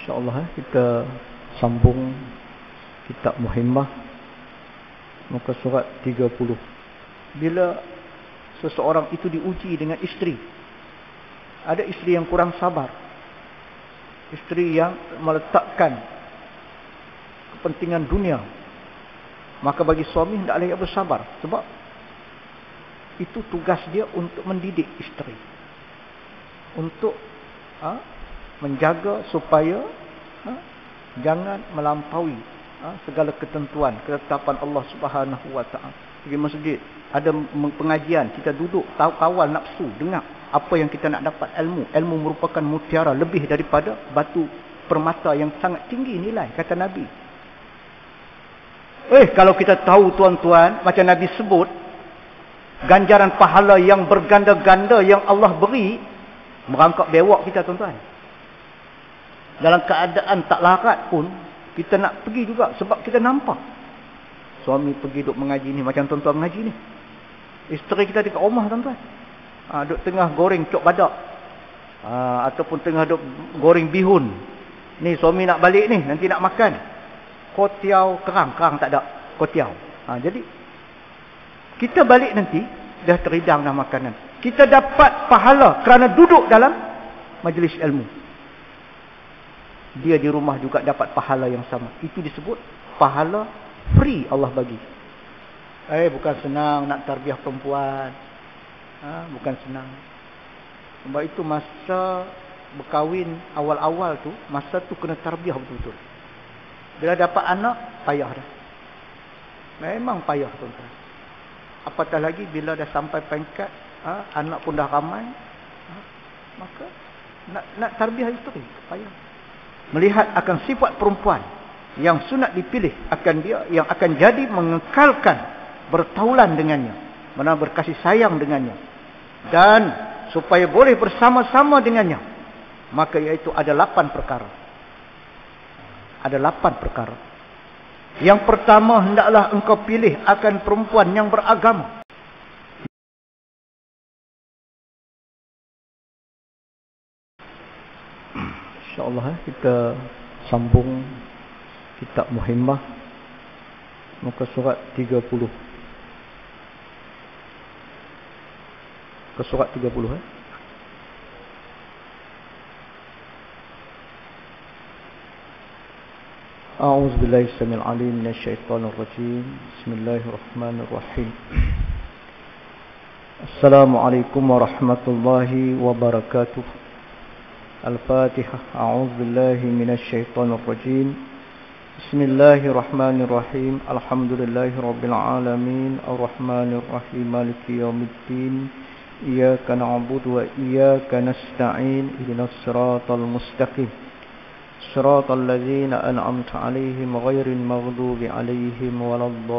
InsyaAllah kita sambung kitab Muhimmah muka surat 30. Bila seseorang itu diuji dengan isteri, ada isteri yang kurang sabar, isteri yang meletakkan kepentingan dunia, maka bagi suami hendaklah ia bersabar, sebab itu tugas dia untuk mendidik isteri, untuk menjaga supaya jangan melampaui segala ketentuan, ketetapan Allah Subhanahu wa taala. Pergi masjid, ada pengajian, kita duduk kawal nafsu, dengar apa yang kita nak dapat ilmu. Ilmu merupakan mutiara lebih daripada batu permata yang sangat tinggi nilai, kata Nabi. Kalau kita tahu tuan-tuan, macam Nabi sebut, ganjaran pahala yang berganda-ganda yang Allah beri, merangkak bewak kita tuan-tuan. Dalam keadaan tak larat pun kita nak pergi juga, sebab kita nampak suami pergi duk mengaji ni, macam tuan-tuan mengaji ni. Isteri kita dekat rumah tuan-tuan, duk tengah goreng cok badak, ataupun tengah duk goreng bihun. Ni suami nak balik ni, nanti nak makan kotiau kerang tak ada kotiau. Jadi kita balik nanti dah teridang dah makanan. Kita dapat pahala kerana duduk dalam majlis ilmu. Dia di rumah juga dapat pahala yang sama. Itu disebut pahala free Allah bagi. Bukan senang nak tarbiyah perempuan. Bukan senang. Sebab itu masa berkahwin awal-awal tu, masa tu kena tarbiyah betul-betul. Bila dapat anak, payah dah. Memang payah tuan-tuan. Apatah lagi bila dah sampai peringkat anak pun dah ramai, maka nak tarbiyah isteri payah. Melihat akan sifat perempuan yang sunat dipilih akan dia, yang akan jadi mengekalkan bertaulan dengannya, mana berkasih sayang dengannya, dan supaya boleh bersama-sama dengannya, maka iaitu ada 8 perkara. Ada 8 perkara. Yang pertama, hendaklah engkau pilih akan perempuan yang beragama. InsyaAllah kita sambung kitab Muhimmah muka surat 30. Ke surat 30 A'udzu billahi samil alim minasyaitonir rajim. Bismillahirrahmanirrahim. Assalamualaikum warahmatullahi wabarakatuh. Al-Fatihah. A'udzu billahi minasyaitonir rajim. Bismillahirrahmanirrahim. Alhamdulillahirabbil alamin, arrahmanir rahim, maliki yaumiddin. Iyyaka na'budu wa iyyaka nasta'in. Ihdinas siratal mustaqim. Siratal ladzina an'amta 'alaihim ghairil maghdubi 'alaihim waladdallin.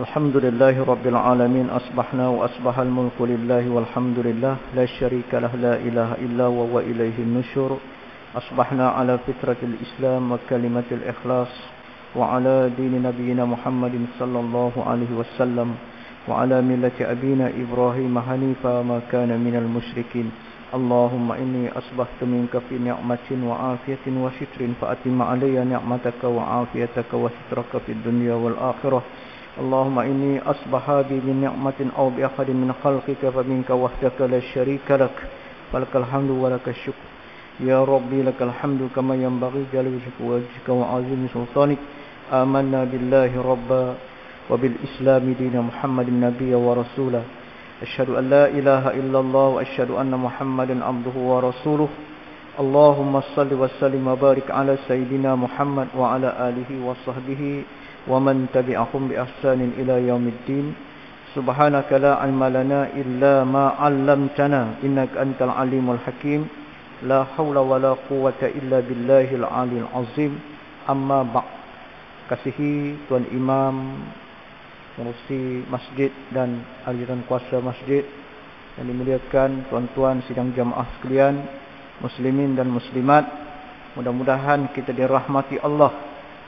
Alhamdulillahi rabbil alamin. Asbahna wa asbahal mulku lillahi walhamdulillah, la syarika lah, la ilaha illa wa ilaihin nusyur. Asbahna ala fitratil islam wa kalimatil ikhlas, wa ala dini nabiyyina Muhammadin sallallahu alaihi wasallam, wa ala millati abina Ibrahim hanifa ma kana minal musyrikin. Allahumma inni asbahtu minka fi ni'matin wa afiyatin wa syitrin, fa atimma alayya ni'mataka wa afiyataka wa syukraka fid dunya wal akhirah. Allahumma inni asbaha bi ni'matin aw bi ahadin min khalqika fa minka wahdaka la syarika lak, falakal hamdu wa lakash syukr. Ya Rabbi lakal hamdu kama yanbaghi jalali wajhika wa azimi sultanik. Amanna billahi rabba wa bil islami dina Muhammadin nabiyya wa rasulah. Asyhadu an la ilaha illallah wa asyhadu anna Muhammadan abduhu wa rasuluh. Allahumma salli wa sallim wa barik ala sayyidina Muhammad wa ala alihi wa sahbihi wa man tabi'ahum bi ihsanin ila yaumiddin. Subhanaka la ilma lana illa ma 'allamtana innaka antal alimul hakim. La haula wala quwwata illa billahil aliyil azim. Amma ba'd. Kasihi Tuan Imam, pengurusi masjid dan aliran kuasa masjid, yang dimuliakan tuan-tuan sidang jamaah sekalian, muslimin dan muslimat, mudah-mudahan kita dirahmati Allah.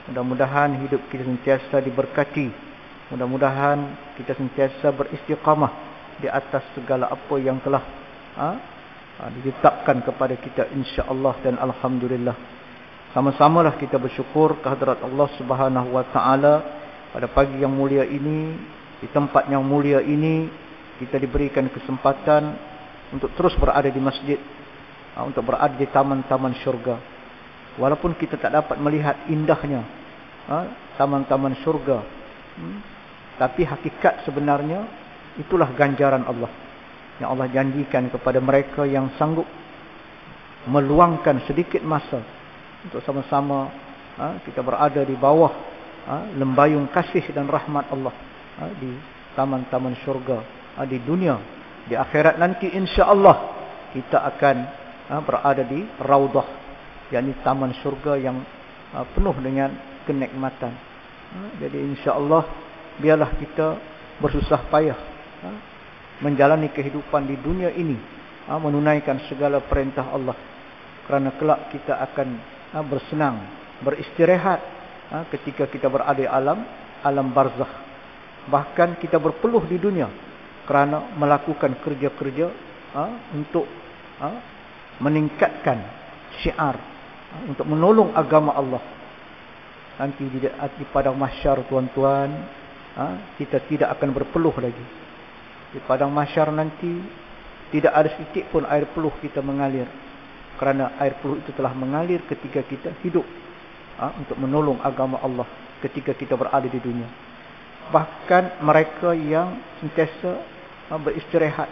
Mudah-mudahan hidup kita sentiasa diberkati. Mudah-mudahan kita sentiasa beristiqamah di atas segala apa yang telah diletakkan kepada kita insya-Allah dan alhamdulillah. Sama-samalah kita bersyukur kehadrat Allah Subhanahu wa taala pada pagi yang mulia ini, di tempat yang mulia ini kita diberikan kesempatan untuk terus berada di masjid, untuk berada di taman-taman syurga. Walaupun kita tak dapat melihat indahnya taman-taman syurga, tapi hakikat sebenarnya itulah ganjaran Allah yang Allah janjikan kepada mereka yang sanggup meluangkan sedikit masa untuk sama-sama kita berada di bawah lembayung kasih dan rahmat Allah di taman-taman syurga di dunia. Di akhirat nanti insya-Allah kita akan berada di raudhah, yakni taman syurga yang penuh dengan kenikmatan. Jadi insya-Allah biarlah kita bersusah payah menjalani kehidupan di dunia ini, menunaikan segala perintah Allah, kerana kelak kita akan bersenang, beristirahat ketika kita berada di alam barzakh. Bahkan kita berpeluh di dunia kerana melakukan kerja-kerja untuk meningkatkan syiar, untuk menolong agama Allah. Nanti di padang mahsyar, tuan-tuan, kita tidak akan berpeluh lagi. Di padang mahsyar nanti tidak ada setitik pun air peluh kita mengalir, kerana air peluh itu telah mengalir ketika kita hidup untuk menolong agama Allah ketika kita berada di dunia. Bahkan mereka yang sentiasa beristirahat,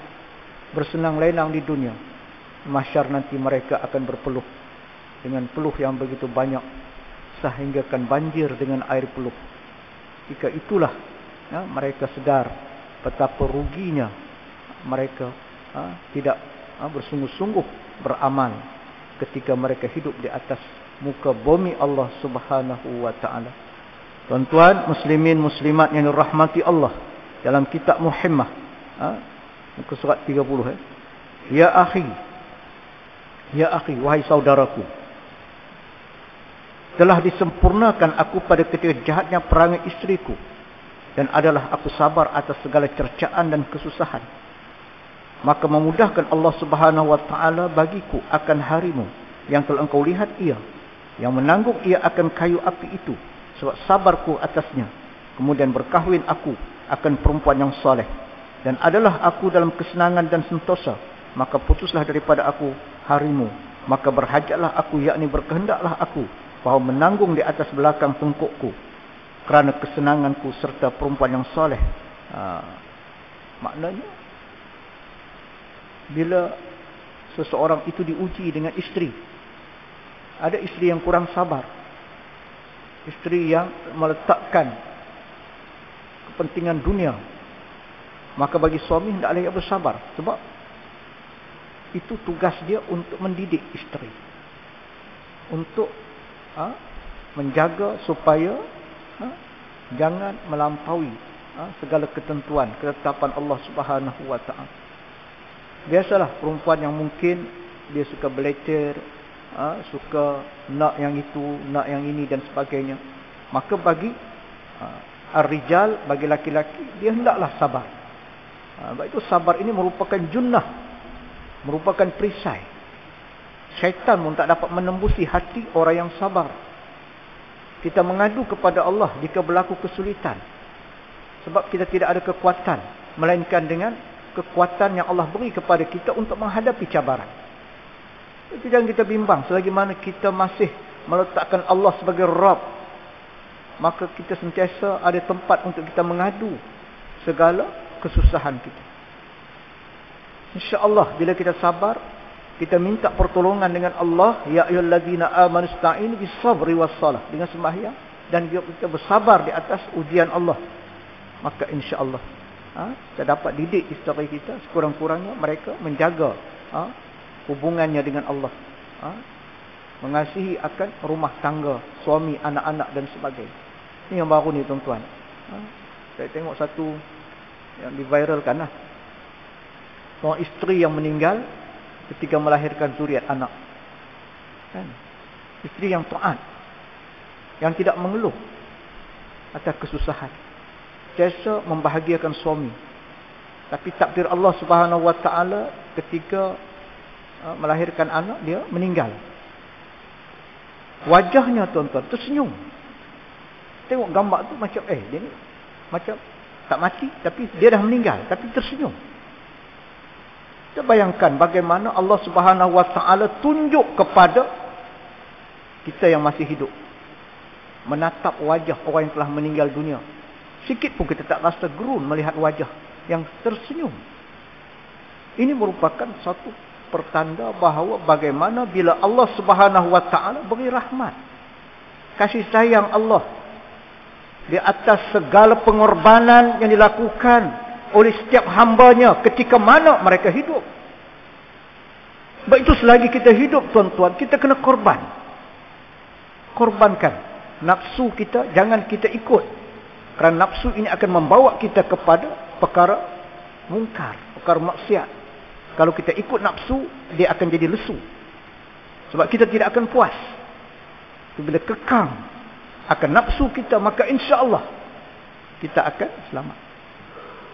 bersenang lenang di dunia, mahsyar nanti mereka akan berpeluh dengan peluh yang begitu banyak sehinggakan banjir dengan air peluh. Jika itulah mereka sedar betapa ruginya mereka tidak bersungguh-sungguh beramal ketika mereka hidup di atas muka bumi Allah Subhanahu wa taala. Tuan-tuan muslimin muslimat yang dirahmati Allah, dalam kitab Muhammad muka surat 30 ya akhi wahai saudaraku, telah disempurnakan aku pada ketika jahatnya perangai isteriku, dan adalah aku sabar atas segala cercaan dan kesusahan. Maka memudahkan Allah Subhanahu wa taala bagiku akan harimu yang telah engkau lihat ia, yang menanggung ia akan kayu api itu, sebab sabarku atasnya. Kemudian berkahwin aku akan perempuan yang saleh, dan adalah aku dalam kesenangan dan sentosa. Maka putuslah daripada aku harimu, maka berhajatlah aku, yakni berkehendaklah aku bahawa menanggung di atas belakang tengkukku, kerana kesenanganku serta perempuan yang saleh. Maknanya bila seseorang itu diuji dengan isteri, ada isteri yang kurang sabar, isteri yang meletakkan kepentingan dunia, maka bagi suami hendaklah ia bersabar, sebab itu tugas dia untuk mendidik isteri, untuk menjaga supaya jangan melampaui segala ketentuan ketetapan Allah Subhanahu wa taala. Biasalah perempuan yang mungkin dia suka belecer, suka nak yang itu, nak yang ini dan sebagainya, maka bagi ar-rijal, bagi laki-laki, dia hendaklah sabar. Sebab itu sabar ini merupakan junnah, merupakan perisai. Syaitan pun tak dapat menembusi hati orang yang sabar. Kita mengadu kepada Allah jika berlaku kesulitan, sebab kita tidak ada kekuatan melainkan dengan kekuatan yang Allah beri kepada kita untuk menghadapi cabaran. Jadi jangan kita bimbang, selagi mana kita masih meletakkan Allah sebagai Rabb, maka kita sentiasa ada tempat untuk kita mengadu segala kesusahan kita. InsyaAllah bila kita sabar, kita minta pertolongan dengan Allah, ya ayyuhallazina amanu ista'inu bis-sabri was-salah, dengan sembahyang dan kita bersabar di atas ujian Allah, maka insya-Allah kita dapat didik isteri kita, sekurang-kurangnya mereka menjaga hubungannya dengan Allah, mengasihi akan rumah tangga, suami, anak-anak dan sebagainya. Ini yang baru ni tuan-tuan. Saya tengok satu yang diviralkan seorang isteri yang meninggal ketika melahirkan zuriat anak. Isteri yang taat, yang tidak mengeluh atas kesusahan, sentiasa membahagiakan suami. Tapi takdir Allah Subhanahu Wa Taala ketika melahirkan anak, dia meninggal. Wajahnya tuan-tuan tersenyum. Tengok gambar tu macam dia ni macam tak mati tapi dia dah meninggal tapi tersenyum. Kita bayangkan bagaimana Allah Subhanahu Wa Taala tunjuk kepada kita yang masih hidup, menatap wajah orang yang telah meninggal dunia. Sikit pun kita tak rasa gerun melihat wajah yang tersenyum. Ini merupakan satu pertanda bahawa bagaimana bila Allah Subhanahu Wa Taala beri rahmat, kasih sayang Allah di atas segala pengorbanan yang dilakukan oleh setiap hambanya ketika mana mereka hidup. Baik itu selagi kita hidup tuan-tuan, kita kena korbankan nafsu kita, jangan kita ikut. Kerana nafsu ini akan membawa kita kepada perkara mungkar, perkara maksiat. Kalau kita ikut nafsu, dia akan jadi lesu. Sebab kita tidak akan puas. Bila kekang akan nafsu kita, maka insya-Allah kita akan selamat.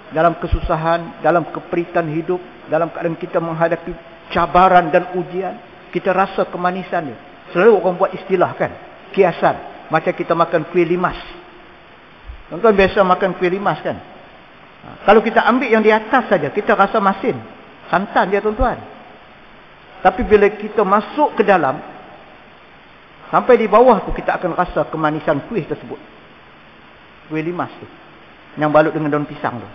Dalam kesusahan, dalam keperitan hidup, dalam keadaan kita menghadapi cabaran dan ujian, kita rasa kemanisan dia. Selalu orang buat istilah kan, kiasan. Macam kita makan kuih limas. Tuan-tuan biasa makan kuih limas kan? Kalau kita ambil yang di atas saja, kita rasa masin. Santan dia tuan-tuan. Tapi bila kita masuk ke dalam, sampai di bawah tu kita akan rasa kemanisan kuih tersebut. Kuih limas tu. Yang balut dengan daun pisang tu.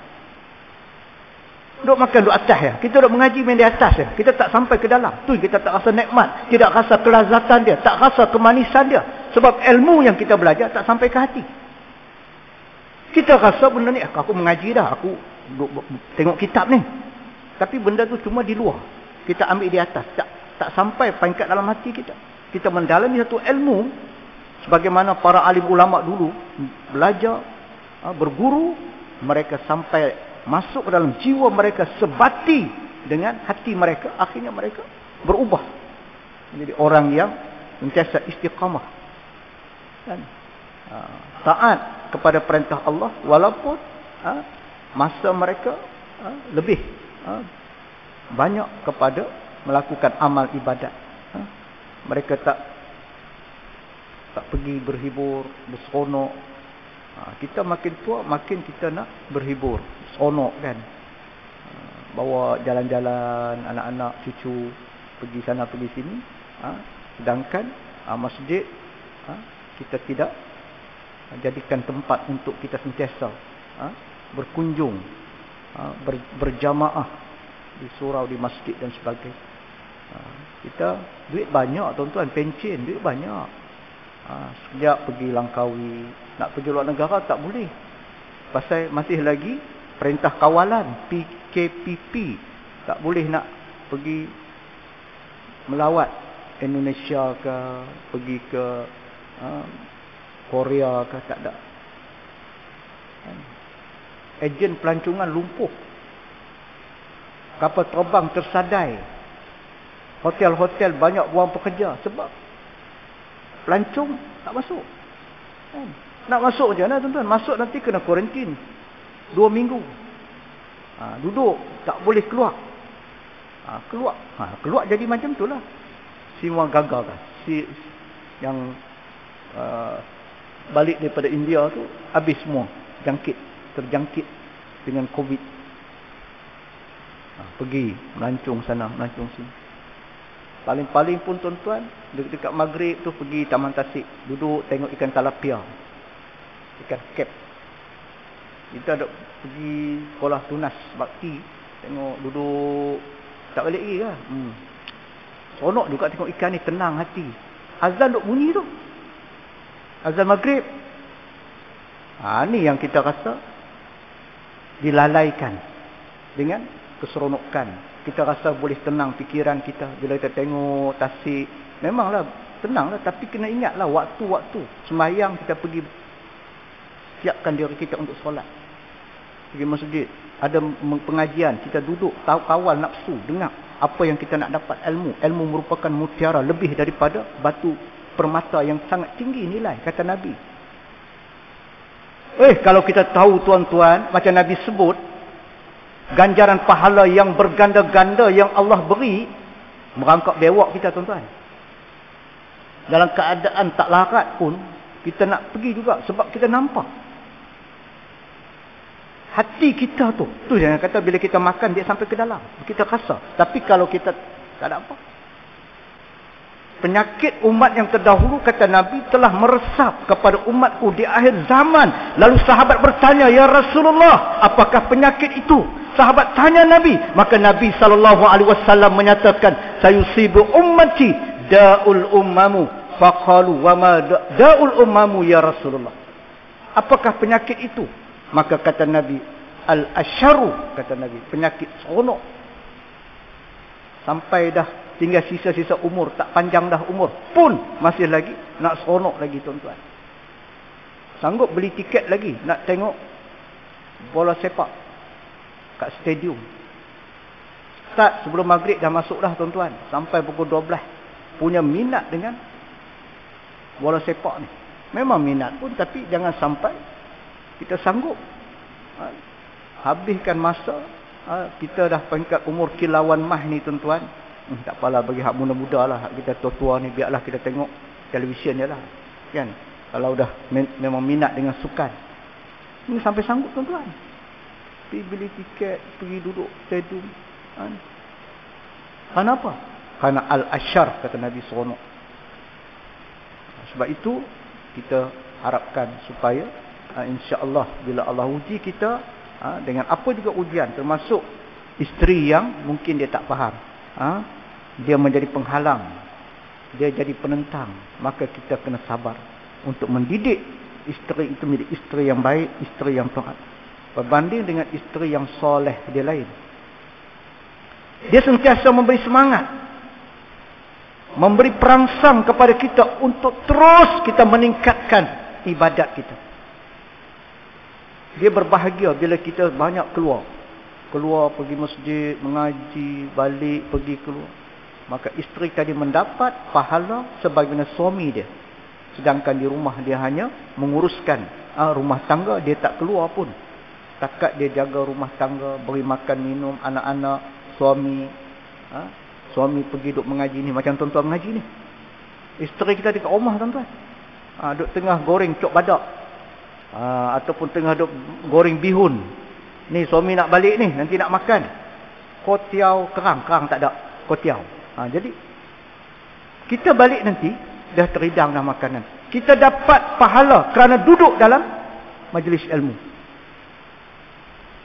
Duk makan duk atas ya. Kita duk mengaji main di atas ya. Kita tak sampai ke dalam. Tu kita tak rasa nikmat. Tidak rasa kelazatan dia. Tak rasa kemanisan dia. Sebab ilmu yang kita belajar tak sampai ke hati. Kita rasa benda ni, aku mengaji dah. Aku tengok kitab ni. Tapi benda tu cuma di luar. Kita ambil di atas. Tak sampai peringkat dalam hati kita. Kita mendalami satu ilmu. Sebagaimana para alim ulama dulu belajar, berguru. Mereka sampai masuk ke dalam jiwa mereka, sebati dengan hati mereka. Akhirnya mereka berubah menjadi orang yang sentiasa istiqamah dan taat kepada perintah Allah, walaupun masa mereka lebih banyak kepada melakukan amal ibadat. Mereka tak pergi berhibur, berseronok. Kita makin tua, makin kita nak berhibur, seronok kan. Bawa jalan-jalan anak-anak, cucu, pergi sana, pergi sini. Sedangkan masjid, kita tidak jadikan tempat untuk kita sentiasa berkunjung, berjamaah di surau, di masjid dan sebagainya. Kita duit banyak tuan-tuan, pencen duit banyak. Sekejap pergi Langkawi, nak pergi luar negara tak boleh. Pasal masih lagi perintah kawalan PKPP, tak boleh nak pergi melawat Indonesia ke, pergi ke Korea ke, tak ada. Ejen pelancongan lumpuh, kapal terbang tersadai, hotel-hotel banyak buang pekerja sebab pelancong tak masuk. Nak masuk je lah tuan-tuan. Masuk nanti kena kuarantin 2 minggu. Duduk, tak boleh keluar. Keluar jadi macam tu lah. Semua gagal kan. Yang balik daripada India tu, habis semua. Terjangkit dengan COVID. Pergi melancong sana, melancong sini. Paling-paling pun tuan-tuan, dekat maghrib tu pergi Taman Tasik. Duduk tengok ikan talapia. Ikan kep. Kita ada pergi sekolah tunas bakti. Tengok duduk. Tak balik lagi lah. Seronok juga tengok ikan ni, tenang hati. Azan duk bunyi tu. Azan maghrib. Ni yang kita rasa dilalaikan dengan keseronokan. Kita rasa boleh tenang fikiran kita bila kita tengok Tasik. Memanglah tenanglah, tapi kena ingatlah waktu-waktu sembahyang kita pergi siapkan diri kita untuk solat. Pergi masjid, ada pengajian, kita duduk kawal nafsu, dengar apa yang kita nak dapat ilmu. Ilmu merupakan mutiara, lebih daripada batu permata yang sangat tinggi nilai, kata Nabi. Kalau kita tahu tuan-tuan, macam Nabi sebut, ganjaran pahala yang berganda-ganda yang Allah beri, merangkak bewak kita tuan-tuan. Dalam keadaan tak larat pun, kita nak pergi juga sebab kita nampak. Hati kita tu yang kata bila kita makan dia sampai ke dalam. Kita rasa. Tapi kalau kita tak ada apa. Penyakit umat yang terdahulu kata Nabi telah meresap kepada umatku di akhir zaman. Lalu sahabat bertanya, ya Rasulullah, apakah penyakit itu? Sahabat tanya Nabi. Maka Nabi SAW menyatakan, sayusibu ummati da'ul ummamu. Faqalu wa ma da'ul ummamu ya Rasulullah. Apakah penyakit itu? Maka kata Nabi, al-asharu, kata Nabi, penyakit seronok. Sampai dah tinggal sisa-sisa umur, tak panjang dah umur pun masih lagi nak seronok lagi tuan-tuan. Sanggup beli tiket lagi nak tengok bola sepak kat stadium. Start sebelum maghrib dah masuk dah tuan-tuan, sampai pukul 12. Punya minat dengan bola sepak ni. Memang minat pun, tapi jangan sampai kita sanggup habiskan masa. Kita dah peringkat umur kilauan mah ni tuan-tuan. Tak apalah, bagi hak muda-muda lah, hak kita tua-tua ni biarlah kita tengok televisyen je lah, kan. Kalau dah memang minat dengan sukan ni, sampai sanggup tuan-tuan pergi beli tiket, pergi duduk stadium. Kenapa? Kerana al-ashar, kata Nabi, seronok. Sebab itu kita harapkan supaya insya-Allah bila Allah uji kita dengan apa juga ujian, termasuk isteri yang mungkin dia tak faham, dia menjadi penghalang, dia jadi penentang, maka kita kena sabar untuk mendidik isteri itu menjadi isteri yang baik, isteri yang taat, berbanding dengan isteri yang soleh dia lain. Dia sentiasa memberi semangat, memberi perangsang kepada kita untuk terus kita meningkatkan ibadat kita. Dia berbahagia bila kita banyak keluar pergi masjid, mengaji, balik, pergi keluar. Maka isteri tadi mendapat pahala sebagaimana suami dia. Sedangkan di rumah dia hanya menguruskan rumah tangga, dia tak keluar pun. Takat dia jaga rumah tangga, beri makan minum anak-anak, suami. Suami pergi duduk mengaji ni, macam tuan-tuan mengaji ni. Isteri kita dekat rumah tuan-tuan, duduk tengah goreng cok badak, ataupun tengah duduk goreng bihun. Ni suami nak balik ni, nanti nak makan kotiau kerang tak ada kotiau. Jadi kita balik nanti dah teridang dah makanan. Kita dapat pahala kerana duduk dalam majlis ilmu.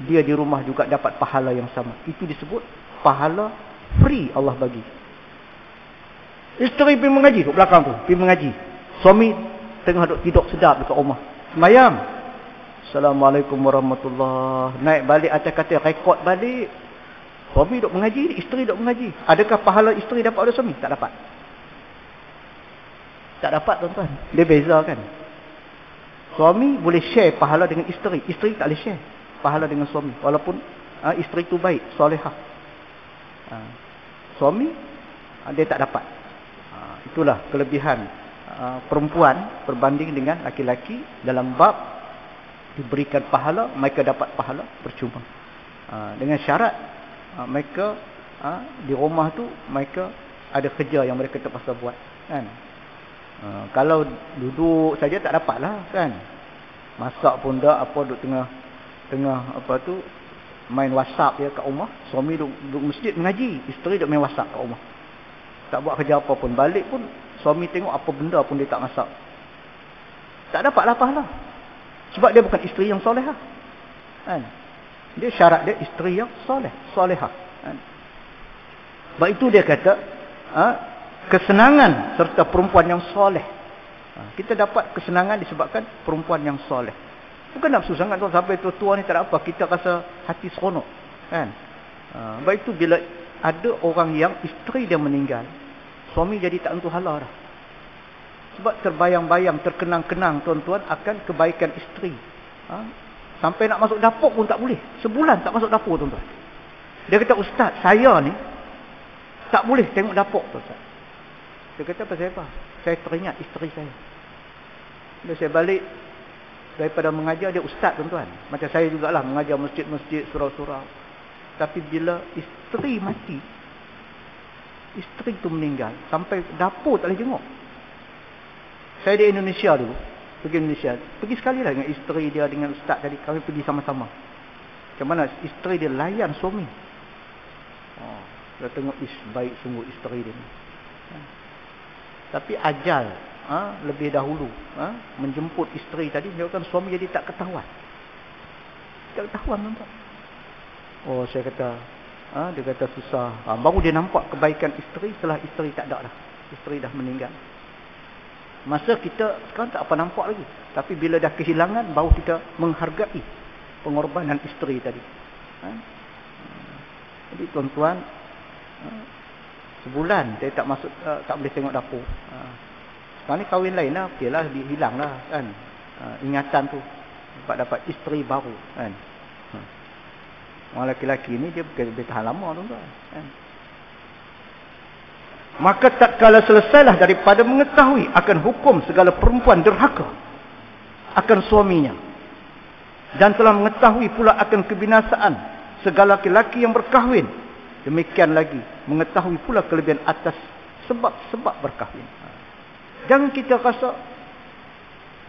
Dia di rumah juga dapat pahala yang sama. Itu disebut pahala free Allah bagi. Isteri pergi mengaji kat belakang tu, pergi mengaji. Suami tengah duduk tidur sedap dekat rumah, semayang. Assalamualaikum warahmatullahi. Naik balik atas katil, rekod balik. Suami duduk mengaji, isteri duduk mengaji. Adakah pahala isteri dapat oleh suami? Tak dapat. Tak dapat tuan-tuan. Dia beza kan. Suami boleh share pahala dengan isteri, isteri tak boleh share pahala dengan suami. Walaupun isteri tu baik, solehah. Suami dia tak dapat. Itulah kelebihan perempuan berbanding dengan laki-laki dalam bab diberikan pahala, mereka dapat pahala percuma. Dengan syarat mereka di rumah tu mereka ada kerja yang mereka terpaksa buat, kan. Kalau duduk saja tak dapatlah, kan. Masak pun tak apa, duduk tengah apa tu main WhatsApp dia kat rumah. Suami duduk masjid mengaji, isteri duduk main WhatsApp kat rumah. Tak buat kerja apa pun. Balik pun suami tengok apa benda pun dia tak masak. Tak dapatlah pahala. Sebab dia bukan isteri yang solehah, kan. Dia syarat dia isteri yang solehah, kan. Sebab itu dia kata kesenangan serta perempuan yang soleh. Kita dapat kesenangan disebabkan perempuan yang soleh. Bukan nafsu sangat tu, sampai tua ni tak ada apa, kita rasa hati seronok, kan. Sebab itu bila ada orang yang isteri dia meninggal, suami jadi tak tentu hala dah. Sebab terbayang-bayang, terkenang-kenang tuan-tuan akan kebaikan isteri. Sampai nak masuk dapur pun tak boleh. Sebulan tak masuk dapur tuan-tuan. Dia kata, ustaz, saya ni tak boleh tengok dapur tuan-tuan. Dia kata, pasal apa? Saya teringat isteri saya. Bila saya balik daripada mengajar, dia ustaz tuan-tuan. Macam saya jugalah mengajar masjid-masjid, surau-surau. Tapi bila isteri mati, isteri tu meninggal, sampai dapur tak boleh tengok. Saya di Indonesia dulu, pergi Indonesia, pergi sekali lah dengan isteri dia, dengan ustaz tadi, kami pergi sama-sama. Macam mana isteri dia layan suami. Dia tengok, baik sungguh isteri dia. Tapi ajal lebih dahulu menjemput isteri tadi, menyebabkan suami jadi tak ketahuan. Tak ketahuan, nampak. Saya kata, dia kata susah. Baru dia nampak kebaikan isteri setelah isteri tak ada dah. Isteri dah meninggal. Masa kita sekarang tak apa nampak lagi. Tapi bila dah kehilangan, baru kita menghargai pengorbanan isteri tadi. Jadi tuan-tuan, sebulan dia tak masuk, tak boleh tengok dapur. Sekarang ni kahwin lain lah, okey lah, hilang lah kan. Ingatan tu dapat isteri baru kan. Orang lelaki ni dia lebih tahan lama, tuan-tuan kan? Maka tak kala selesailah daripada mengetahui akan hukum segala perempuan derhaka akan suaminya, dan telah mengetahui pula akan kebinasaan segala lelaki yang berkahwin, demikian lagi mengetahui pula kelebihan atas sebab-sebab berkahwin. Jangan kita rasa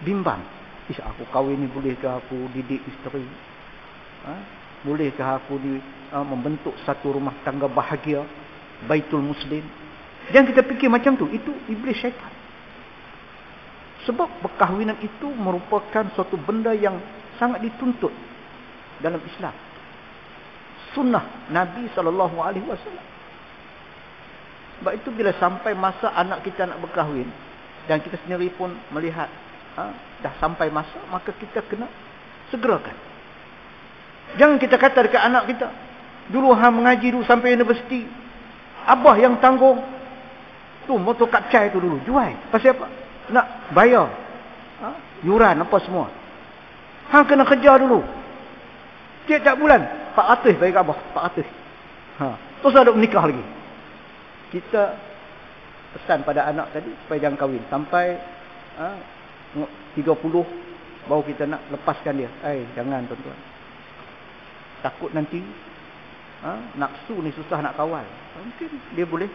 bimbang, aku kahwin ni bolehkah aku didik isteri? Bolehkah aku membentuk satu rumah tangga bahagia, Baitul Muslim? Jangan kita fikir macam tu. Itu iblis syaitan. Sebab perkahwinan itu merupakan suatu benda yang sangat dituntut dalam Islam. Sunnah Nabi SAW. Sebab itu bila sampai masa anak kita nak berkahwin, dan kita sendiri pun melihat dah sampai masa, maka kita kena segerakan. Jangan kita kata dekat anak kita, dulu hang mengaji dulu sampai universiti, abah yang tanggung tu motor kacai tu dulu, jual. Pasal apa? Nak bayar yuran apa semua. Hang kena kerja dulu, tiap-tiap bulan 400 bagi abah, 400. Terus ada menikah lagi. Kita pesan pada anak tadi supaya jangan kahwin sampai 30 baru kita nak lepaskan dia. Jangan, tuan-tuan. Takut nanti nafsu ni susah nak kawal. Mungkin dia boleh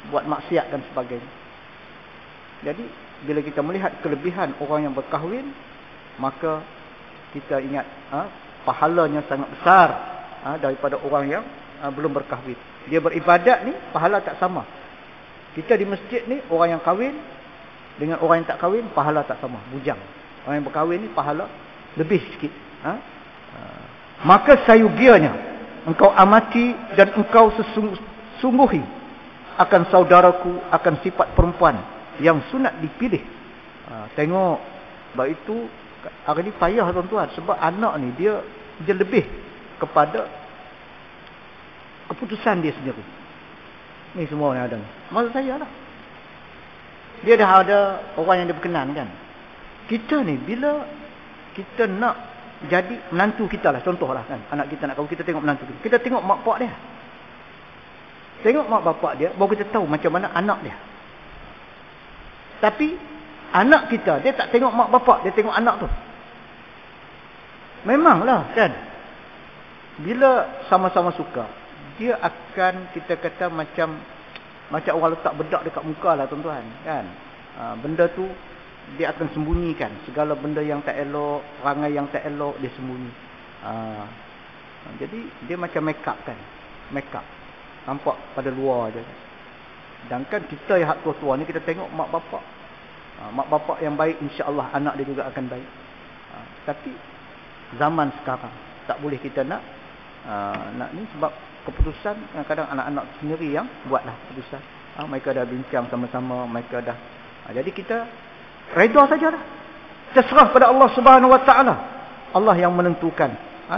buat maksiat dan sebagainya. Jadi bila kita melihat kelebihan orang yang berkahwin, maka kita ingat pahalanya sangat besar daripada orang yang belum berkahwin. Dia beribadat ni pahala tak sama. Kita di masjid ni, orang yang kahwin dengan orang yang tak kahwin pahala tak sama, bujang. Orang yang berkahwin ni pahala lebih sikit. Maka sayugianya engkau amati dan engkau sungguhi akan saudaraku, akan sifat perempuan yang sunat dipilih. Tengok, sebab itu hari ni payah, tuan-tuan, sebab anak ni dia lebih kepada keputusan dia sendiri. Ni semua yang ada ni, maksud saya lah, dia dah ada orang yang dia berkenan kan. Kita ni bila kita nak jadi menantu kita lah, contohlah kan, anak kita nak kahwin, kita tengok menantu kita tengok mak bapak dia, tengok mak bapak dia, baru kita tahu macam mana anak dia. Tapi anak kita, dia tak tengok mak bapak, dia tengok anak tu. Memanglah kan, bila sama-sama suka, dia akan, kita kata macam orang letak bedak dekat muka lah, tuan-tuan kan. Benda tu dia akan sembunyikan segala benda yang tak elok, perangai yang tak elok, dia sembunyi. Jadi dia macam make up kan, make up nampak pada luar je. Sedangkan kita yang hak tua-tua ni, kita tengok mak bapak, mak bapak yang baik, insya-Allah anak dia juga akan baik. Tapi zaman sekarang tak boleh kita nak ni, sebab keputusan kadang-kadang anak-anak sendiri yang buatlah keputusan. Mereka dah bincang sama-sama, mereka dah jadi kita redha sajalah. Kita serah pada Allah Subhanahu Wa Taala. Allah yang menentukan.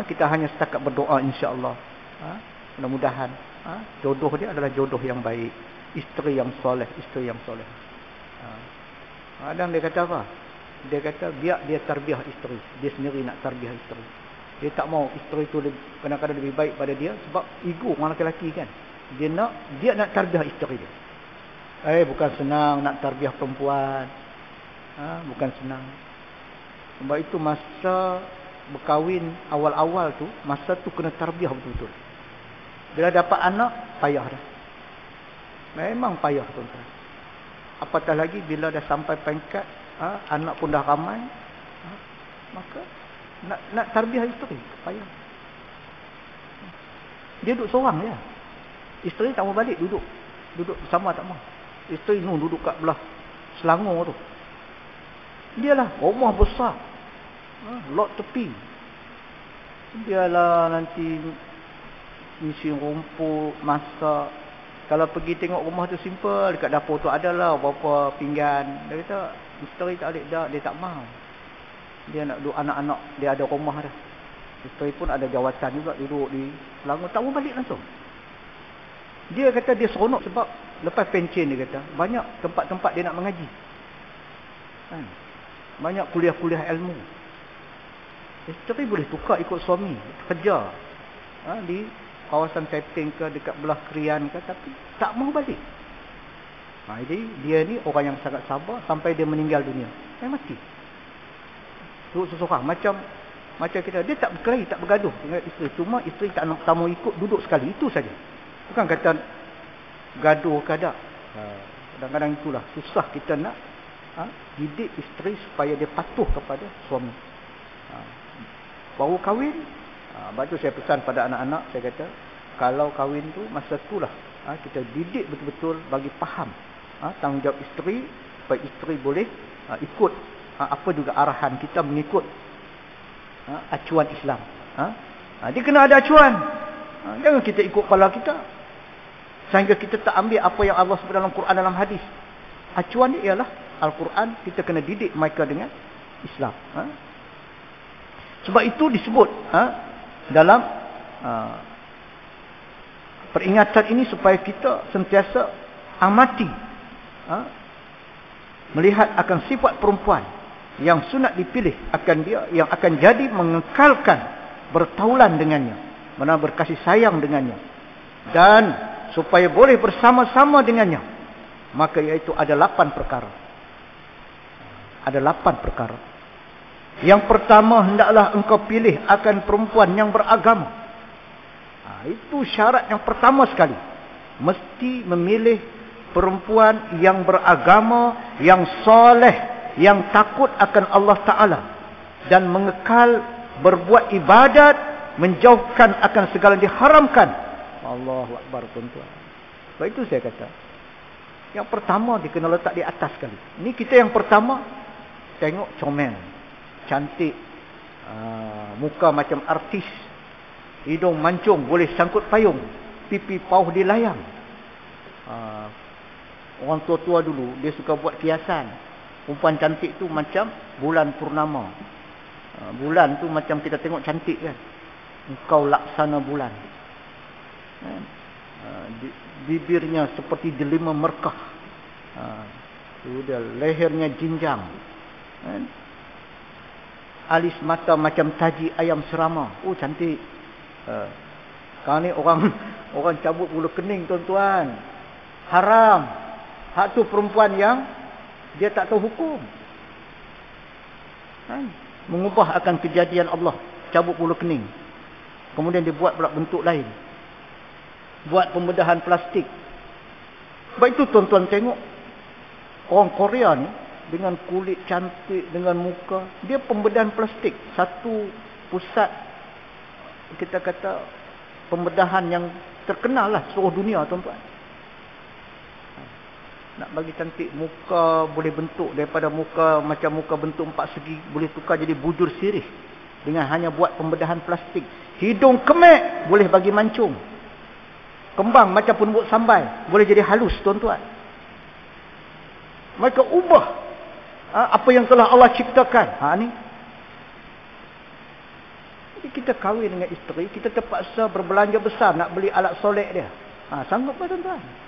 Kita hanya setakat berdoa, insya-Allah. Mudah-mudahan jodoh dia adalah jodoh yang baik, isteri yang soleh, isteri yang soleh. Kadang dia kata apa? Dia kata biar dia tarbiyah isteri, dia sendiri nak tarbiyah isteri. Dia tak mau isteri tu kadang-kadang lebih baik pada dia, sebab ego orang lelaki kan. Dia nak tarbiyah isteri dia. Bukan senang nak tarbiyah perempuan. Bukan senang. Sebab itu masa berkahwin awal-awal tu, masa tu kena tarbiyah betul-betul. Bila dapat anak, payah dah. Memang payah tuan-tuan. Apatah lagi bila dah sampai peringkat anak pun dah ramai, maka nak tarbiyah isteri payah. Dia duduk seorang je. Isteri tak mau balik, duduk bersama tak mau. Isteri duduk kat belah Selangor tu. Dialah rumah besar, lot tepi. Dialah nanti isi rumput, masak. Kalau pergi tengok rumah tu simple, dekat dapur tu adalah beberapa pinggan. Dia kata, isteri tak ada, dia tak mau. Dia nak duduk anak-anak, dia ada rumah dah. Isteri pun ada jawatan juga, duduk di Selangor, tak mau balik langsung. Dia kata dia seronok sebab lepas pencen dia kata, banyak tempat-tempat dia nak mengaji. Banyak kuliah-kuliah ilmu. Isteri boleh tukar ikut suami, kerja di kawasan Taiping ke, dekat belah Krian ke, tapi tak mau balik. Jadi dia ni orang yang sangat sabar sampai dia meninggal dunia. Dia mati. Duduk seseorang macam kita, dia tak berkelahi, tak bergaduh dengan isteri. Cuma isteri tak mau ikut, duduk sekali, itu saja. Bukan kata gaduh ke tak. Kadang-kadang itulah susah kita nak didik isteri supaya dia patuh kepada suami. Baru kahwin, lepas tu saya pesan pada anak-anak, saya kata kalau kahwin tu masa itulah kita didik betul-betul bagi faham tanggungjawab isteri, supaya isteri boleh ikut apa juga arahan kita, mengikut acuan Islam. Dia kena ada acuan. Jangan kita ikut kepala kita sehingga kita tak ambil apa yang Allah sebut dalam Quran, dalam hadis. Acuan dia ialah Al-Quran. Kita kena didik mereka dengan Islam. Sebab itu disebut dalam peringatan ini supaya kita sentiasa amati, melihat akan sifat perempuan yang sunat dipilih akan dia, yang akan jadi mengekalkan bertaulan dengannya, mana berkasih sayang dengannya, dan supaya boleh bersama-sama dengannya. Maka iaitu ada 8 perkara. Ada 8 perkara. Yang pertama, hendaklah engkau pilih akan perempuan yang beragama. Itu syarat yang pertama sekali. Mesti memilih perempuan yang beragama, yang soleh, yang takut akan Allah Ta'ala, dan mengekal berbuat ibadat, menjauhkan akan segala yang diharamkan. Allahu Akbar, tuan-tuan. Sebab itu saya kata, yang pertama dia kena letak di atas sekali. Ini kita yang pertama, tengok comel, cantik, muka macam artis, hidung mancung, boleh sangkut payung, pipi pauh dilayang. Orang tua-tua dulu dia suka buat kiasan. Perempuan cantik tu macam bulan purnama. Bulan tu macam kita tengok cantik kan. Engkau laksana bulan. Bibirnya seperti delima merkah. Tu dia, lehernya jinjang. Alis mata macam taji ayam serama. Oh, cantik. Sekarang ni orang cabut bulu kening, tuan-tuan. Haram. Hak tu perempuan yang dia tak tahu hukum. Mengubah akan kejadian Allah, cabut bulu kening. Kemudian dia buat pula bentuk lain. Buat pembedahan plastik. Sebab itu tuan-tuan tengok orang Korea ni dengan kulit cantik, dengan muka, dia pembedahan plastik. Satu pusat, kita kata, pembedahan yang terkenal lah seluruh dunia, tuan-tuan. Nak bagi cantik muka, boleh bentuk daripada muka macam muka bentuk 4 segi, boleh tukar jadi bujur sirih dengan hanya buat pembedahan plastik. Hidung kemek boleh bagi mancung. Kembang macam penumbuk sambai boleh jadi halus, tuan-tuan. Mereka ubah apa yang telah Allah ciptakan. Ni. Jadi kita kahwin dengan isteri, kita terpaksa berbelanja besar nak beli alat solek dia. Sanggup tak, tuan-tuan?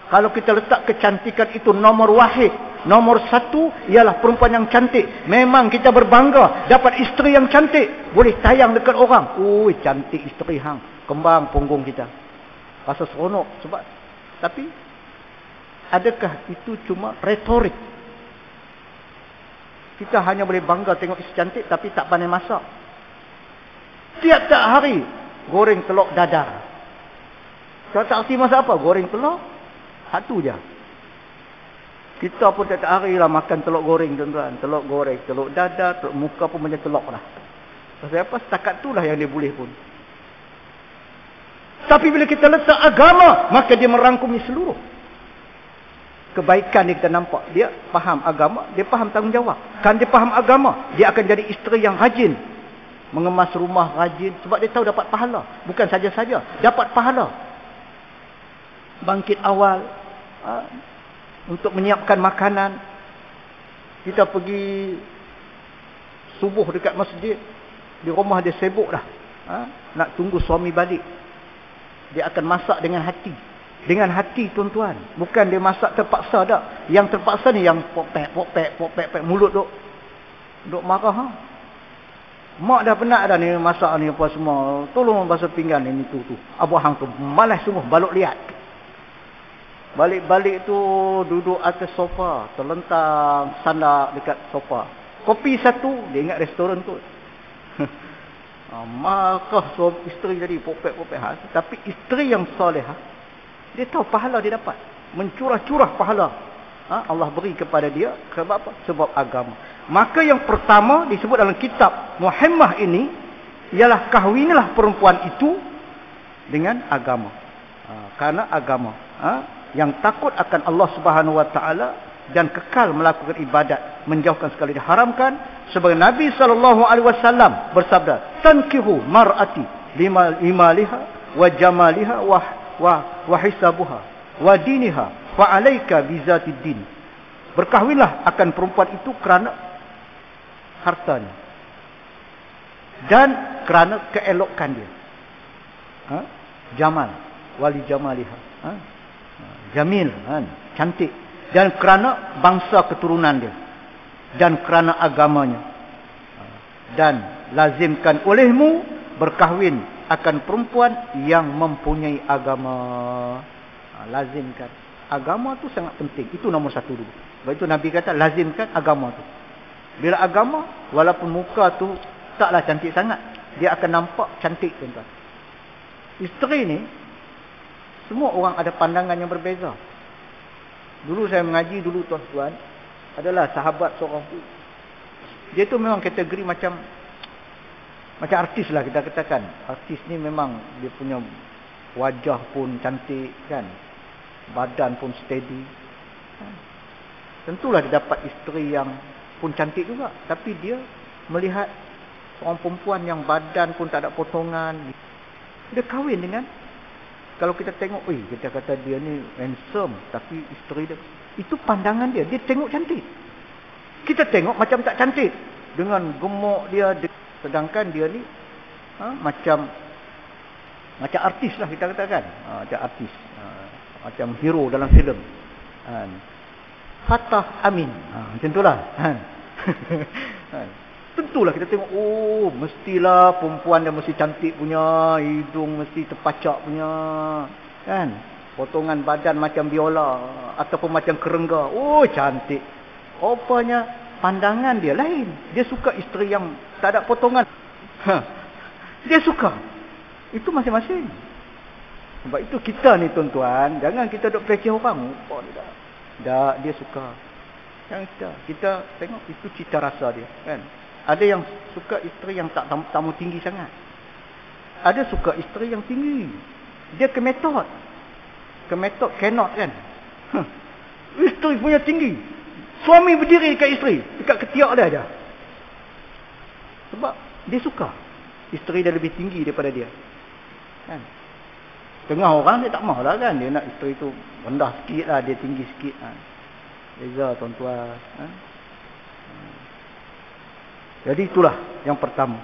Kalau kita letak kecantikan itu nomor wahid, nomor 1 ialah perempuan yang cantik. Memang kita berbangga dapat isteri yang cantik, boleh tayang dekat orang. Ui, cantik isteri hang, kembang punggung kita. Rasa seronok. Sebab, tapi adakah itu cuma retorik? Kita hanya boleh bangga tengok isteri cantik tapi tak pandai masak. Tiap-tiap hari goreng telur dadar. Kalau tak erti masak apa? Goreng telur. Satu je. Kita pun tak hari lah makan telur goreng tuan-tuan. Telur goreng, telur dadar, telur muka pun macam telur lah. Pasal apa? Setakat tu lah yang dia boleh pun. Tapi bila kita letak agama, maka dia merangkumi seluruh kebaikan yang kita nampak. Dia faham agama, dia faham tanggungjawab. Kan dia faham agama, dia akan jadi isteri yang rajin. Mengemas rumah rajin. Sebab dia tahu dapat pahala. Bukan saja-saja, dapat pahala. Bangkit awal untuk menyiapkan makanan. Kita pergi subuh dekat masjid, di rumah dia sibuk dah, nak tunggu suami balik. Dia akan masak dengan hati. Dengan hati tuan-tuan. Bukan dia masak terpaksa tak. Yang terpaksa ni yang pok-pek, mulut duk marah. Mak dah penat dah ni masak ni apa semua. Tolong basuh pinggan ni tu. Abang hang tu malas sungguh balok liat. Balik-balik tu duduk atas sofa, terlentang sandar dekat sofa. Kopi satu, dia ingat restoran tu. Maka isteri jadi popek. Tapi isteri yang solehah, dia tahu pahala dia dapat. Mencurah-curah pahala. Allah beri kepada dia. Sebab apa? Sebab agama. Maka yang pertama disebut dalam kitab Muhammad ini, ialah kahwinlah perempuan itu dengan agama. Karena agama. Yang takut akan Allah Subhanahu Wa Taala dan kekal melakukan ibadat, menjauhkan segala diharamkan. Sebagai Nabi SAW bersabda, tankihu mar'ati limaliha wa jamaliha wa hisabuha wa diniha fa alayka bizatid din. Berkahwinlah akan perempuan itu kerana hartanya dan kerana keelokan dia. Jamal wali jamaliha. Jamil, cantik. Dan kerana bangsa keturunan dia. Dan kerana agamanya. Dan lazimkan olehmu berkahwin akan perempuan yang mempunyai agama. Lazimkan. Agama tu sangat penting. Itu nombor satu dulu. Sebab itu Nabi kata lazimkan agama tu. Bila agama, walaupun muka tu taklah cantik sangat, dia akan nampak cantik tuan-tuan. Isteri ni, semua orang ada pandangan yang berbeza. Dulu saya mengaji dulu tuan-tuan, adalah sahabat seorang tu. Dia tu memang kategori macam artis lah kita katakan. Artis ni memang dia punya wajah pun cantik kan. Badan pun steady. Tentulah dia dapat isteri yang pun cantik juga. Tapi dia melihat seorang perempuan yang badan pun tak ada potongan. Dia kahwin dengan, kalau kita tengok, kita kata dia ni handsome, tapi isteri dia, itu pandangan dia. Dia tengok cantik. Kita tengok macam tak cantik. Dengan gemuk dia. Sedangkan dia ni macam artis lah kita katakan. Macam artis. Macam hero dalam filem. Fatah Amin. Macam itulah. Tentulah kita tengok, mestilah perempuan dia mesti cantik punya, hidung mesti terpacak punya, kan? Potongan badan macam biola ataupun macam kerengga. Cantik. Rupanya pandangan dia lain. Dia suka isteri yang tak ada potongan. Dia suka. Itu masing-masing. Sebab itu kita ni tuan-tuan, jangan kita duk peleceh orang. Dia suka. Yang kita tengok itu cita rasa dia, kan? Ada yang suka isteri yang tak tamu tinggi sangat. Ada suka isteri yang tinggi. Dia kemetot. Kemetot cannot kan. Isteri punya tinggi. Suami berdiri dekat isteri. Dekat ketiak dia aja. Sebab dia suka. Isteri dia lebih tinggi daripada dia. Kan? Tengah orang dia tak mahu lah kan. Dia nak isteri tu rendah sikit lah. Dia tinggi sikit. Beza tuan-tuan. Jadi itulah yang pertama.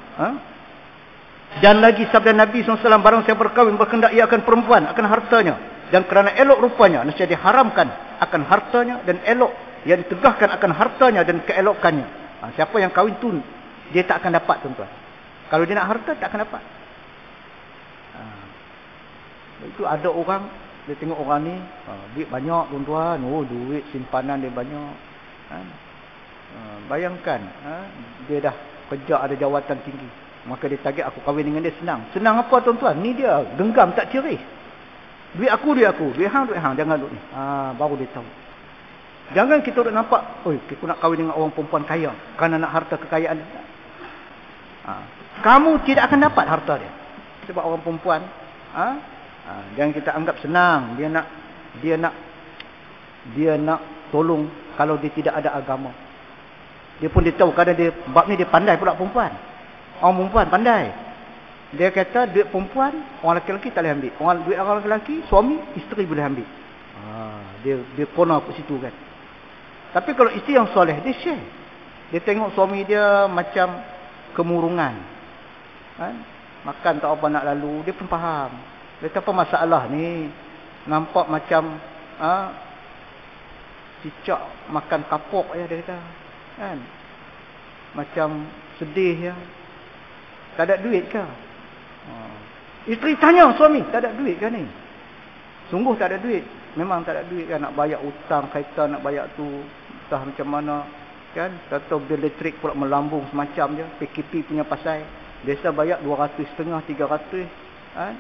Dan lagi sabda Nabi SAW, barang siapa berkahwin berkehendak ia akan perempuan, akan hartanya. Dan kerana elok rupanya, nescaya diharamkan akan hartanya, dan elok yang ditegahkan akan hartanya dan keelokannya. Siapa yang kahwin tu, dia tak akan dapat tuan-tuan. Kalau dia nak harta, tak akan dapat. Itu ada orang, dia tengok orang ni, duit banyak tuan-tuan. Duit simpanan dia banyak. Bayangkan, dia dah kerja ada jawatan tinggi. Maka dia target, aku kahwin dengan dia senang. Senang apa tuan-tuan? Ni dia genggam tak ceris. Duit aku. Duit hang. Jangan duk ni. Baru dia tahu. Jangan kita duk nampak, oi, aku nak kahwin dengan orang perempuan kaya kerana nak harta kekayaan dia. Kamu tidak akan dapat harta dia. Sebab orang perempuan, jangan kita anggap senang. Dia nak tolong kalau dia tidak ada agama. Dia pun dia tahu kerana dia bab ni dia pandai pula perempuan. Orang perempuan pandai. Dia kata duit perempuan orang lelaki tak boleh ambil. Duit orang lelaki suami isteri boleh ambil. Dia corner kat situ kan. Tapi kalau isteri yang soleh dia share. Dia tengok suami dia macam kemurungan. Makan tak apa nak lalu, dia pun faham. Dia kata apa masalah ni? Nampak macam cicak makan kapok ya, dia kata. Kan? Macam sedih ya. Tak ada duit ke? Isteri tanya suami, tak ada duit ke ni? Sungguh tak ada duit. Memang tak ada duit kan, nak bayar hutang kaitan, nak bayar tu entah macam mana kan. Kata bil elektrik pula melambung semacam je. PKP punya pasal. Biasa bayar 250, 300 kan.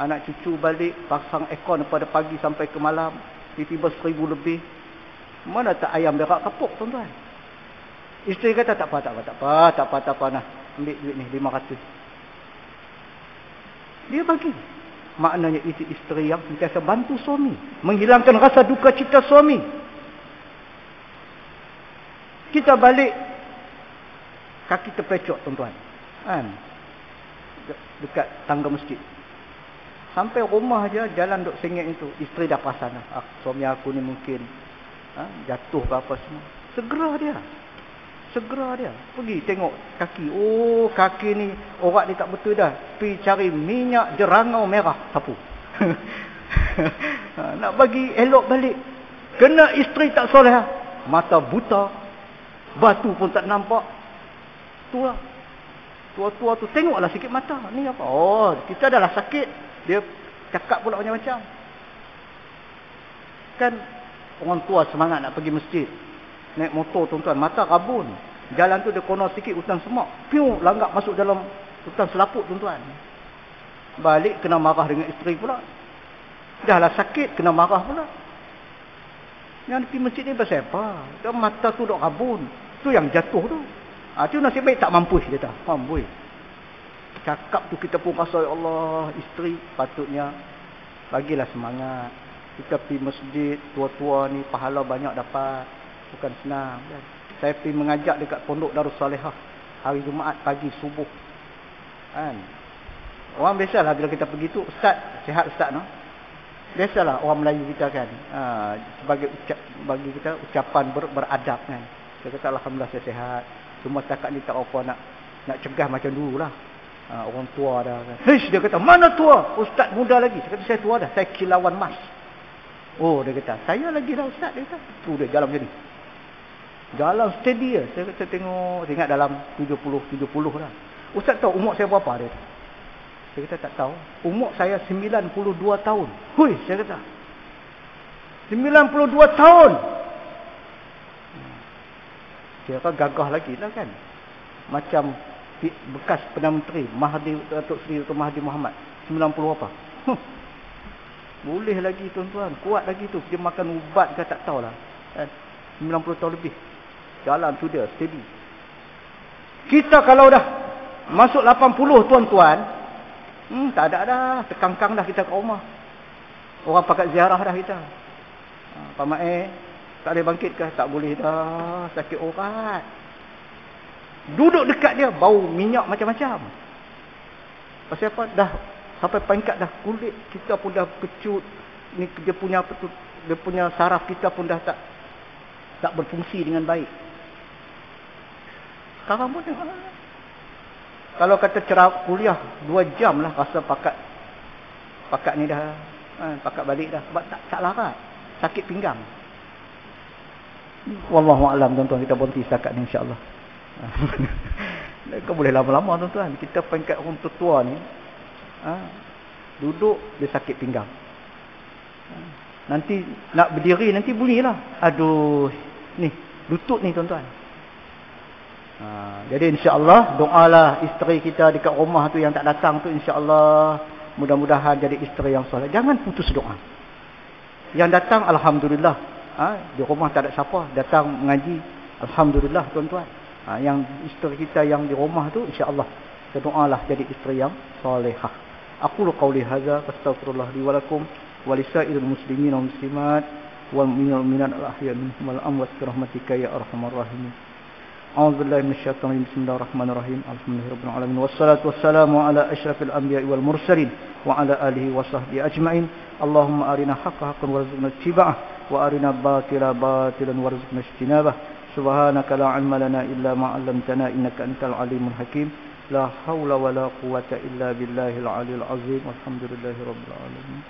Anak cucu balik pasang aircon pada pagi sampai ke malam, tiba-tiba 1000 lebih. Mana tak ayam berak kapuk tuan-tuan. Isteri kata tak apa nah. Ambil duit ni 500. Dia bagi. Maknanya itu isteri yang sentiasa bantu suami, menghilangkan rasa duka cita suami. Kita balik kaki terpecok tuan-tuan. Kan? Dekat tangga masjid. Sampai rumah aja jalan duk sengit itu, isteri dah perasan suami aku ni mungkin jatuh ke apa semua. Segera dia pergi tengok kaki. Oh, kaki ni orang ni tak betul dah. Pergi cari minyak jerangau merah sapu. Nak bagi elok balik. Kena isteri tak soleh. Mata buta. Batu pun tak nampak. Tua-tua tu tengoklah sikit mata. Ni apa? Oh, kita adalah sakit. Dia cakap pula macam-macam. Kan orang tua semangat nak pergi masjid. Naik motor tuan-tuan, mata rabun. Jalan tu dia kono sikit hutan semak. Piu langgak masuk dalam hutan selaput tuan-tuan. Balik kena marah dengan isteri pula. Dahlah sakit kena marah pula. Yang pergi masjid ni pasal apa? Dia mata tu dok rabun. Tu yang jatuh tu. Tu nasib baik tak mampus dia tak. Mampus. Cakap tu kita pun rasa ya Allah, isteri patutnya bagilah semangat. Kita pergi masjid, tua-tua ni pahala banyak dapat. Bukan senang kan. Saya pergi mengajak dekat pondok Darussalihah hari Jumaat pagi subuh. Kan? Orang biasalah bila kita pergi tu, ustaz, sihat ustaz no. Biasalah orang Melayu kita kan. Sebagai bagi kita ucapan beradab kan. Saya kata alhamdulillah saya sihat. Cuma setakat ni tak apa nak cegah macam dululah. Orang tua dah kan. Hish, dia kata, "Mana tua? Ustaz muda lagi." Saya kata, "Saya tua dah. Saya kilauan mas." Oh, dia kata, "Saya lagi dah ustaz." Dia kata, tu dia jalan macam ni. Jalan steady je. Saya kata tengok, ingat dalam 70 lah. Ustaz tahu umur saya berapa dia? Saya kata tak tahu. Umur saya 92 tahun. Hui, saya kata. 92 tahun. Kira gagah lagi lah kan. Macam bekas Perdana Menteri Datuk Seri Dr. Mahathir Mohamad. 90 apa? Boleh lagi tuan-tuan. Kuat lagi tu. Dia makan ubat ke tak tahulah. 90 tahun lebih. Jalan tu dia, steady. Kita kalau dah masuk 80 tuan-tuan, tak ada dah. Terkangkang dah kita kat rumah. Orang pakat ziarah dah kita. Pak Mak tak boleh bangkit ke? Tak boleh dah. Sakit urat. Duduk dekat dia, bau minyak macam-macam. Pasal apa? Dah sampai peringkat dah kulit kita pun dah kecut. Ni dia punya apa tu? Dia punya saraf kita pun dah tak berfungsi dengan baik. Sekarang pun tengok. Kalau kata cerah kuliah 2 jam lah rasa pakat ni dah pakat balik dah sebab tak larat, sakit pinggang. Wallahu a'lam tuan-tuan, kita berhenti setakat ni insya-Allah. Kau boleh lama-lama tuan-tuan. Kita peringkat orang tua ni duduk dia sakit pinggang. Nanti nak berdiri nanti bunyilah. Aduh, ni lutut ni tuan-tuan. Jadi insya-Allah doalah isteri kita dekat rumah tu yang tak datang tu, insya-Allah mudah-mudahan jadi isteri yang soleh. Jangan putus doa. Yang datang alhamdulillah, di rumah tak ada siapa, datang mengaji, alhamdulillah tuan-tuan. Yang isteri kita yang di rumah tu, insya-Allah kita doalah jadi isteri yang solehah. Aqulu qawli hadza astaghfirullah li wa lakum wa lisairil muslimin wal muslimat wal mu'minat al-ahya minhum wal amwat bi rahmatika ya arhamar rahimin. A'udzu billahi minasyaitonir rajim. Bismillahirrahmanirrahim. Alhamdulillahirabbil alamin wassalatu wassalamu ala asyrafil anbiya'i wal mursalin wa ala alihi wa sahbihi ajma'in. Allahumma arina haqqan haqqan warzuqna ittiba'ah wa arina batila batilan warzuqna ijtinabah. Subhanaka la 'ilma lana illa ma 'allamtana innaka antal alimul hakim. La haula wala quwwata illa billahil 'aliyyil 'azim. Walhamdulillahirabbil alamin.